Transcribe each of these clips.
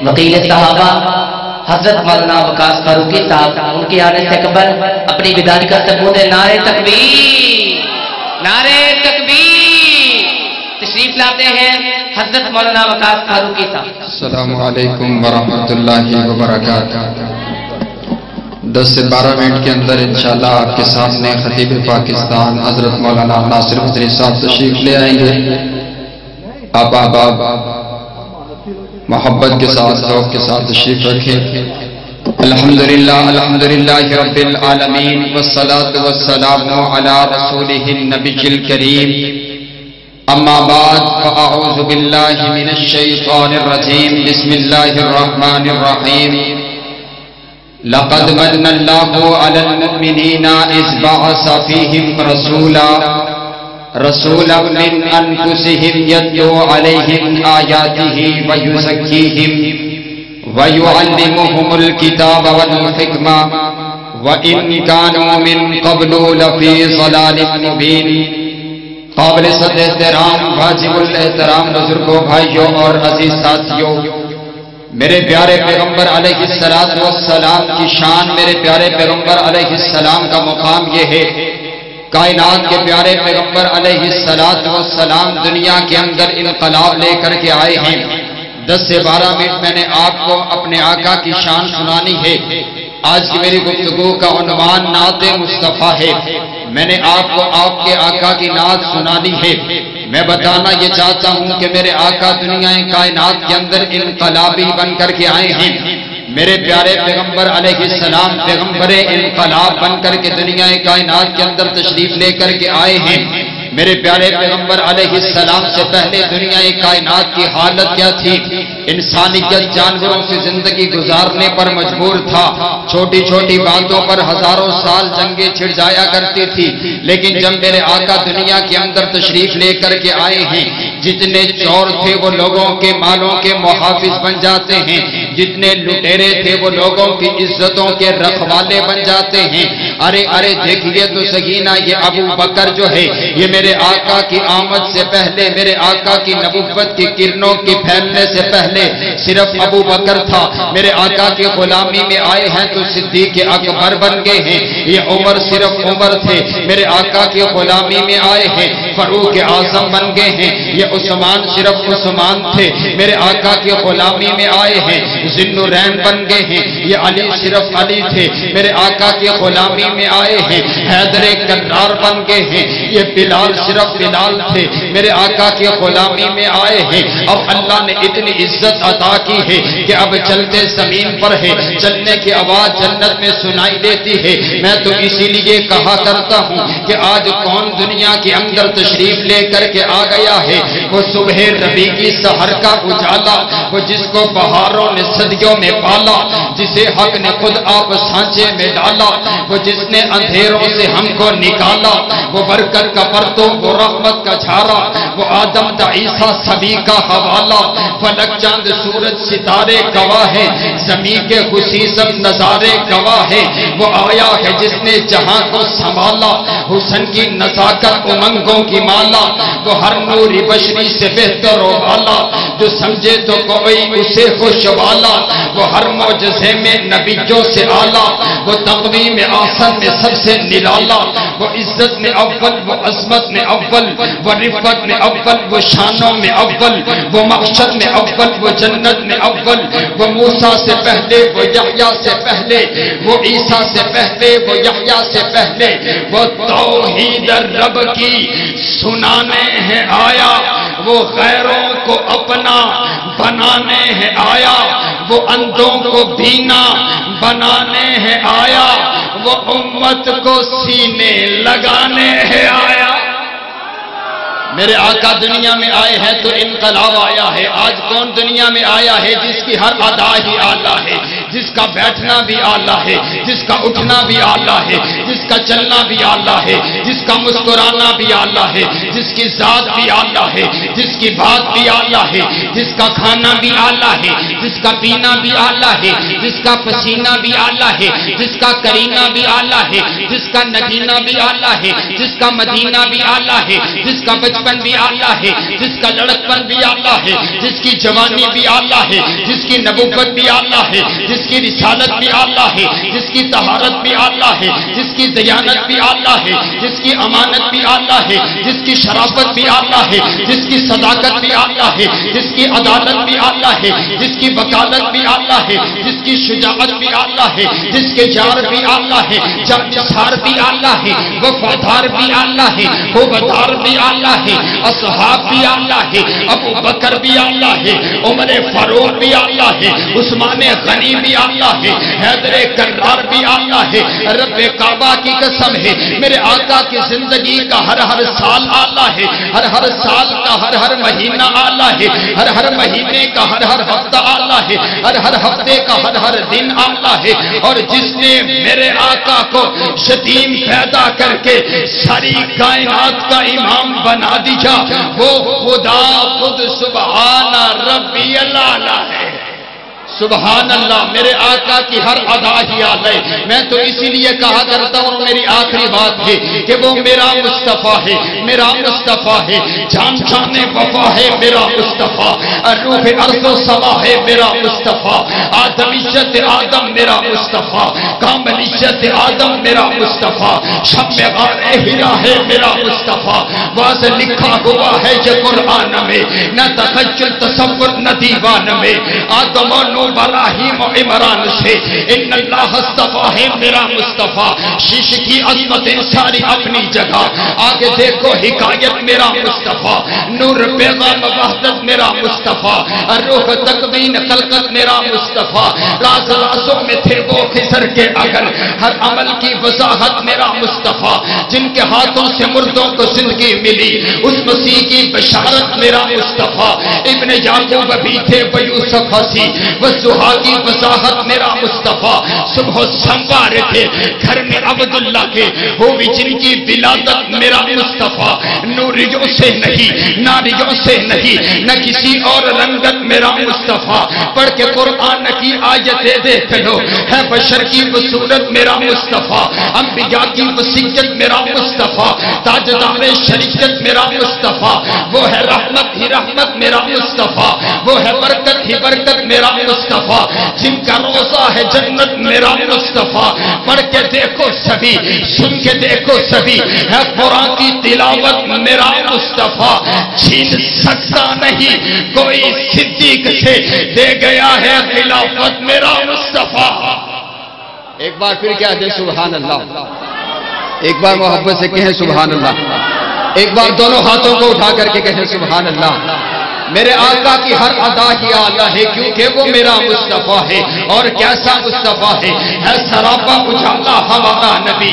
وکیل صحابہ حضرت مولانا وقاص فاروقی صاحب ان کے آنے سے قبل اپنی بیداری کا ثبوت ہے نعرہ تکبیر، نعرہ تکبیر تشریف لاتے ہیں حضرت مولانا وقاص فاروقی صاحب۔ السلام علیکم ورحمۃ اللہ وبرکاتہ۔ 10 سے 12 منٹ کے اندر انشاءاللہ آپ کے سامنے خطیب پاکستان حضرت مولانا ناصر مدنی صاحب تشریف لے آئیں گے۔ آپ محبت کے ساتھ ذوق کے ساتھ تشریف رکھیں۔ الحمدللہ رب العالمین والصلاة والسلام علی رسولہ النبی الکریم، اما بعد فاعوذ باللہ من الشیطان الرجیم، بسم اللہ الرحمن الرحیم۔ لقد من اللہ علی المؤمنین اذ بعث فیہم رسولا من انفسهم يتلو عليهم آياته ويزكيهم ويعلمهم الكتاب والحكمة وإن كانوا من قبل لفي ضلال مبين۔ قابل صد احترام واجب الاحترام بزرگوں، بھائیوں اور عزیز ساتھیوں، میرے پیارے پیغمبر علیہ السلام کی شان، میرے پیارے پیغمبر علیہ السلام کا مقام یہ ہے، کائنات کے پیارے پیغمبر علیہ السلام دنیا کے اندر انقلاب لے کر کے آئے ہیں۔ 10 سے 12 منٹ میں نے آپ کو اپنے آقا کی شان سنانی ہے۔ آج کی میری گفتگو کا عنوان نعت مصطفیٰ ہے۔ میں نے آپ کو آپ کے آقا کی نعت سنانی ہے۔ میں بتانا یہ چاہتا ہوں کہ میرے آقا دنیا کائنات کے اندر انقلابی بن کر کے آئے ہیں۔ میرے پیارے پیغمبر علیہ السلام پیغمبر انقلاب بن کر کے دنیا کائنات کے اندر تشریف لے کر کے آئے ہیں۔ میرے پیارے پیغمبر علیہ السلام سے پہلے دنیا کائنات کی حالت کیا تھی؟ انسانیت جانوروں سے زندگی گزارنے پر مجبور تھا، چھوٹی چھوٹی باتوں پر ہزاروں سال جنگیں چھڑ جایا کرتی تھی۔ لیکن جب میرے آقا دنیا کے اندر تشریف لے کر کے آئے ہیں، جتنے چور تھے وہ لوگوں کے مالوں کے محافظ بن جاتے ہیں، جتنے لٹیرے تھے وہ لوگوں کی عزتوں کے رکھوالے بن جاتے ہیں۔ ارے دیکھیے تو سکینہ، یہ ابو بکر جو ہے، یہ میرے آقا کی آمد سے پہلے، میرے آقا کی نبوت کی کرنوں کی پھیلنے سے پہلے صرف ابو بکر تھا۔ میرے آقا کی غلامی میں آئے ہیں تو صدیق اکبر بن گئے ہیں۔ یہ عمر صرف عمر تھے، میرے آقا کی غلامی میں آئے ہیں فاروق اعظم بن گئے ہیں۔ یہ عثمان صرف عثمان تھے، میرے آقا کی غلامی میں آئے ہیں ذی النورین بن گئے ہیں۔ یہ علی صرف علی تھے، میرے آقا کی غلامی میں آئے ہیں حیدر کرار بن گئے ہیں۔ یہ بلال صرف بلال تھے، میرے آقا کی غلامی میں آئے ہیں۔ اب اللہ نے اتنی عزت عطا کی ہے کہ اب چلتے زمین پر ہے، چلنے کی آواز جنت میں سنائی دیتی ہے۔ میں تو اسی لیے کہا کرتا ہوں کہ آج کون دنیا کے اندر تشریف لے کر کے آ گیا ہے؟ وہ صبح ربیع کی سحر کا اجالا، وہ جس کو بہاروں نے صدیوں میں پالا، جسے حق نے خود آپ سانچے میں ڈالا، وہ جس نے اندھیروں سے ہم کو نکالا، وہ برکت کا پرتو، وہ رحمت کا جھارا، وہ آدم تا عیسیٰ سبھی کا حوالہ، فلک چاند سورج ستارے گواہ ہے، زمین کے خوشی سب نظارے گواہ ہے۔ وہ آیا ہے جس نے جہاں کو سنبھالا، حسن کی نزاکت امنگوں کی مالا، وہ ہر نوری بشری سے بہتر و بالا، جو سمجھے تو کوئی اسے خوش والا، وہ ہر معجزے میں نبیوں سے اعلیٰ، وہ تقویم آسن میں سب سے نرالا، وہ عزت میں اول، وہ عظمت میں اول، وہ رفت میں اول، وہ شانوں میں اول، وہ مقصد میں اول، وہ جنت میں اول، وہ موسیٰ سے پہلے، وہ یحییٰ سے پہلے، وہ عیسیٰ سے پہلے، وہ یحییٰ سے پہلے، وہ توحید رب کی سنانے ہے آیا، وہ غیروں کو اپنا بنانے ہے آیا، وہ اندھوں کو بینا بنانے ہے آیا، وہ امت کو سینے لگانے ہے آیا۔ میرے آقا دنیا میں آئے ہیں تو انقلاب آیا ہے۔ آج کون دنیا میں آیا ہے جس کی ہر ادا ہی اعلیٰ ہے، جس کا بیٹھنا بھی آلہ ہے، جس کا اٹھنا بھی آلہ ہے، جس کا چلنا بھی آلہ ہے، جس کا مسکرانا بھی آلہ ہے، جس کی ذات بھی آلہ ہے، جس کی بات بھی آلہ ہے، جس کا کھانا بھی آلہ ہے، جس کا پینا بھی آلہ ہے، جس کا پسینہ بھی آلہ ہے، جس کا کرینہ بھی آلہ ہے، جس کا نگینہ بھی آلہ ہے، جس کا مدینہ بھی آلہ ہے، جس کا بچپن بھی آلہ ہے، جس کا لڑکپن بھی آلہ ہے، جس کی جوانی بھی آلہ ہے، جس کی نبوت بھی آلہ ہے، جس کی رسالت بھی آلہ ہے، جس کی طہارت بھی آلہ ہے، جس کی دیانت بھی آلہ ہے، جس کی امانت بھی آلہ ہے، جس کی شرافت بھی آلہ ہے، جس کی صداقت بھی آلہ ہے، جس کی عدالت بھی آلہ ہے، جس کی وکالت بھی آلہ ہے، جس کی شجاعت بھی آلہ ہے، جس کے جار بھی آلہ ہے، جانصار بھی آلہ ہے، وفادار بھی آلہ ہے، ہوبدار بھی آلہ ہے، اصحاب بھی آلہ ہے، ابو بکر بھی آلہ ہے، عمر فاروق بھی آلہ ہے، عثمان غنی بھی آلہ ہے، حیدر کرار بھی آلہ ہے۔ رب کعبہ کی قسم ہے، میرے آقا کی زندگی کا ہر سال آلہ ہے، ہر سال کا ہر مہینہ آلہ ہے، ہر مہینے کا ہر ہفتہ آلہ ہے، ہر ہفتے کا ہر دن آلہ ہے۔ اور جس نے میرے آقا کو یتیم پیدا کر کے ساری کائنات کا امام بنا دیا، وہ خدا خود سبحان ربی الاعلی ہے۔ سبحان اللہ، میرے آقا کی ہر ادا ہی آلہ ہے۔ میں تو اسی لیے کہا کرتا ہوں، میری آخری بات ہے کہ وہ میرا مصطفیٰ ہے، میرا مصطفیٰ ہے، جان شان وفا ہے میرا مصطفیٰ، روح ارض و سما ہے میرا مصطفیٰ، آدمیت آدم میرا مصطفیٰ، کاملیت آدم میرا مصطفیٰ، شمع غار ہرا ہے میرا مصطفیٰ۔ واضح لکھا ہوا ہے یہ قرآن میں، نہ تخیل تصور نہ دیوان میں، آدم و ابراہیم و عمران سے ان اللہ اصطفیٰ ہے میرا مصطفیٰ۔ شیش کی عظمتیں ساری اپنی جگہ، آگے دیکھو حکایت میرا مصطفیٰ، نور پیغام وحدت میرا مصطفیٰ، روح تکوین خلقت میرا مصطفیٰ، راز رازوں میں تھے وہ خضر کے اگر، ہر عمل کی وضاحت میرا مصطفیٰ، جن کے ہاتھوں سے مردوں کو زندگی ملی، اس مسیح کی بشارت میرا مصطفیٰ۔ ابن یعقوب بھی تھے وہ یوسف ہنسی، وضحا کی وضاحت میرا مصطفیٰ، صبح سنوار تھے گھر میں عبداللہ کے، ہوئی جن کی ولادت میرا مصطفیٰ۔ نوریوں سے نہیں، ناریوں سے نہیں، نہ کسی اور رنگت میرا مصطفیٰ۔ پڑھ کے قرآن کی آیتیں دیکھ لو، ہے بشر کی وہ صورت میرا مصطفیٰ، انبیاء کی وصیت میرا مصطفیٰ، تاجدار شریعت میرا مصطفیٰ، وہ ہے رحمت ہی رحمت میرا مصطفیٰ، وہ ہے برکت ہی برکت میرا مصطفیٰ، جن کا روزہ ہے جنت میرا مصطفیٰ۔ پڑھ کے دیکھو سبھی، سن کے دیکھو سبھی، ہے قرآن کی تلاوت میرا مصطفیٰ۔ چھین سکتا نہیں کوئی صدیق سے، دے گیا ہے خلافت میرا مصطفیٰ۔ ایک بار پھر کیا دیں سبحان اللہ، ایک بار محبت سے کہیں سبحان اللہ، ایک بار دونوں ہاتھوں کو اٹھا کر کے کہیں سبحان اللہ۔ میرے آقا کی ہر ادا ہی آلہ ہے، کیونکہ وہ میرا مصطفیٰ ہے۔ اور کیسا مصطفیٰ ہے سراپا اجالا ہمارا نبی،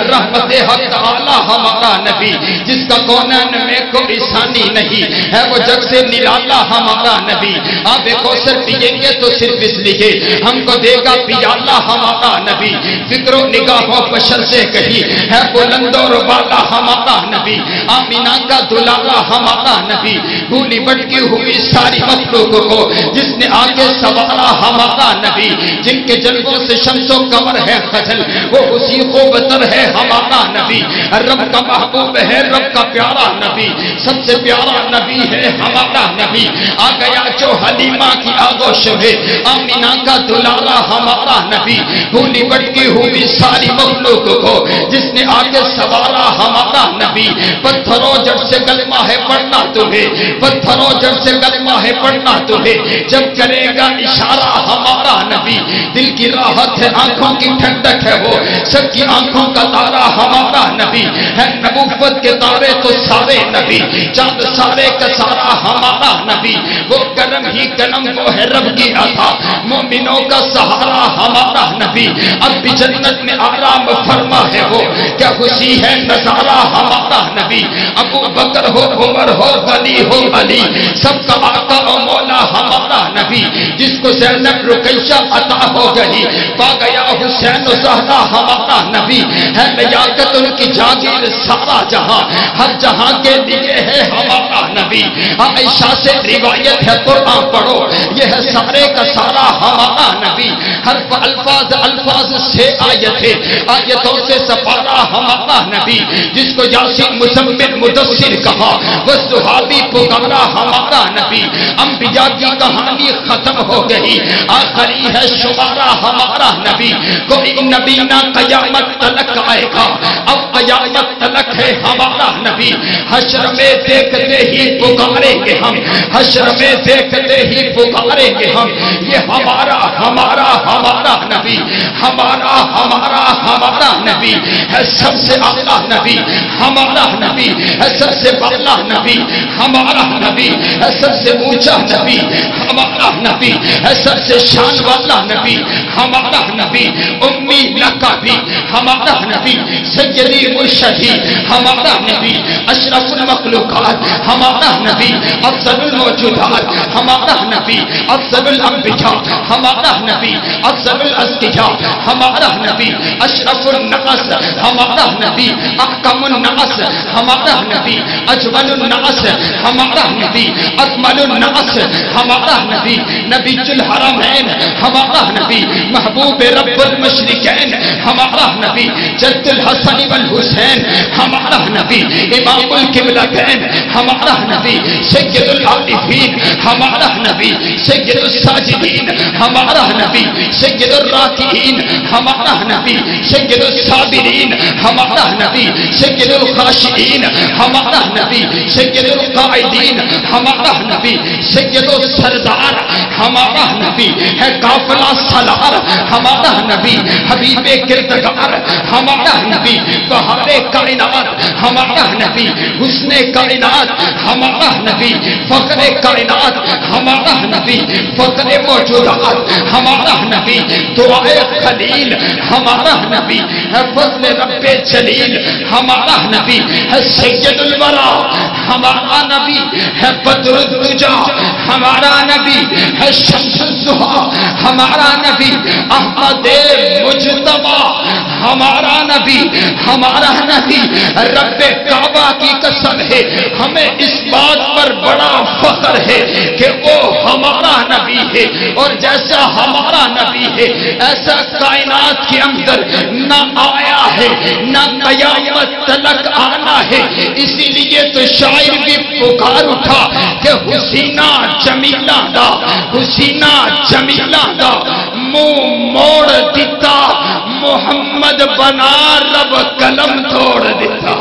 رحمت حق تعالی ہمارا نبی، جس کا کونین میں کوئی ثانی نہیں ہے، وہ جگ سے نرالا ہمارا نبی۔ آب کوثر پیئیں گے تو صرف اس لیے ہم کو دے گا پیالہ ہمارا نبی، فکر و نگاہوں بشر سے کہی ہے بلند و بالا ہمارا نبی، آمینہ کا دلالا ہمارا نبی، بھولی بٹکی ہوئی ساری مخلوق کو جس نے آگے سوارا ہمارا نبی، جن کے جلووں سے شمس و قمر ہے خجل، وہ اسی کو بتر ہے ہمارا نبی، رب کا محبوب ہے رب کا پیارا نبی، سب سے پیارا نبی ہے ہمارا نبی۔ آ گیا جو حلیمہ کی آغوش ہے، آمینہ کا دلالا ہمارا نبی، بھولی بٹکی ہوئی ساری مخلوق کو جس نے آگے سوارا ہمارا نبی۔ پتھروں جب سے کلمہ ہے پڑھنا تمہیں، پتھروں جب سے کلمہ ہے پڑھنا تمہیں، جب کرے گا اشارہ ہمارا نبی، دل کی راحت ہے آنکھوں کی ٹھنڈک ہے وہ، سب کی آنکھوں کا تارا ہمارا نبی ہے، نبوت کے تارے تو سارے نبی، چاند سارے کا سارا ہمارا نبی، وہ کرم ہی کرم وہ ہے رب کی عطا، مومنوں کا سہارا ہمارا نبی، اب بھی جنت میں آرام فرما ہے وہ، کیا خوشی ہے نظارہ ہمارا نبی، ابو بکر ہو عمر ہو غنی ہو علی، سب کا آقا و مولا ہمارا نبی، نبی جس کو زینب رقیہ عطا ہو گئی، پا گیا حسین و زہرا ہمارا نبی ہے لیاقت ان کی جاگیر سارا جہاں، ہر جہاں کے لیے ہے ہمارا نبی۔ عائشہ سے روایت ہے قرآن پڑھو یہ ہے سارے کا سارا ہمارا نبی، حرف الفاظ سے آیتوں سے سپارا ہمارا نبی، جس کو یاسین مزمل مدثر کہا وہ صحابی پکارا ہمارا نبی۔ انبیاء کی کہانی ختم ہو گئی، آخری ہے شمارا ہمارا نبی۔ کوئی نبی نہ قیامت تلک آئے گا، اب قیامت تلک ہے ہمارا نبی۔ حشر میں دیکھتے ہی پکاریں گے ہم، حشر میں دیکھتے ہی پکاریں گے ہم، یہ ہمارا ہمارا ہمارا نبی، ہمارا ہمارا ہمارا نبی ہے سب سے اعلیٰ نبی، ہمارا نبی ہے سب سے بالا نبی، ہمارا نبی ہے سب سے اونچا نبی، ہمارا نبی ہے سب سے شان والا نبی، ہمارا نبی امی لقبی، ہمارا نبی سیدی مرشدی، ہمارا نبی اشرف المخلوقات، ہمارا نبی افضل الموجودات، ہمارا نبی افضل الانبیاء، ہمارا نبی افضل الازکیاء، ہمارا نبی اشرف الناس، ہمارا نبی احکم الناس، ہمارا نبی اجمل الناس، ہمارا نبی اکمل الناس، ہمارا نبی نبی الحرمین، ہمارا نبی محبوب رب المشرقین، ہمارا نبی جد الحسن والحسین، ہمارا نبی امام القبلتین، ہمارا نبی سید العارفین، ہمارا نبی سید الساجدین، ہمارا نبی سید الراکعین، ہمارا نبی سید الصابرین، ہمارا نبی سید الخاشعین، ہمارا نبی سید القائدین، ہمارا نبی سید السردار، ہمارا نبی ہے قافلہ سالار، ہمارا نبی حبیب کردگار، ہمارا نبی بہار کائنات، ہمارا نبی حسن کائنات، ہمارا نبی فخر کائنات، ہمارا نبی فخر موجودات، ہمارا نبی دعائے خلیل، ہمارا نبی ہے فضل رب جلیل، ہمارا نبی ہے سید الورا، ہمارا نبی ہے بدر الدجا، ہمارا نبی ہے شمس الضحیٰ، ہمارا نبی احمد مجتبی، ہمارا نبی رب کعبہ کی قسم ہے ہمیں اس بات پر بڑا فخر ہے کہ وہ ہمارا نبی ہے، اور جیسا ہمارا نبی ہے ایسا کائنات کے اندر نہ آیا ہے نہ قیامت تلک آنا ہے۔ اسی لیے تو شاعر بھی پکار اٹھا کہ حسینہ جمیلہ دا، حسینہ جمیلہ دا منہ موڑ دیتا، محمد بنا رب قلم توڑ دیتا۔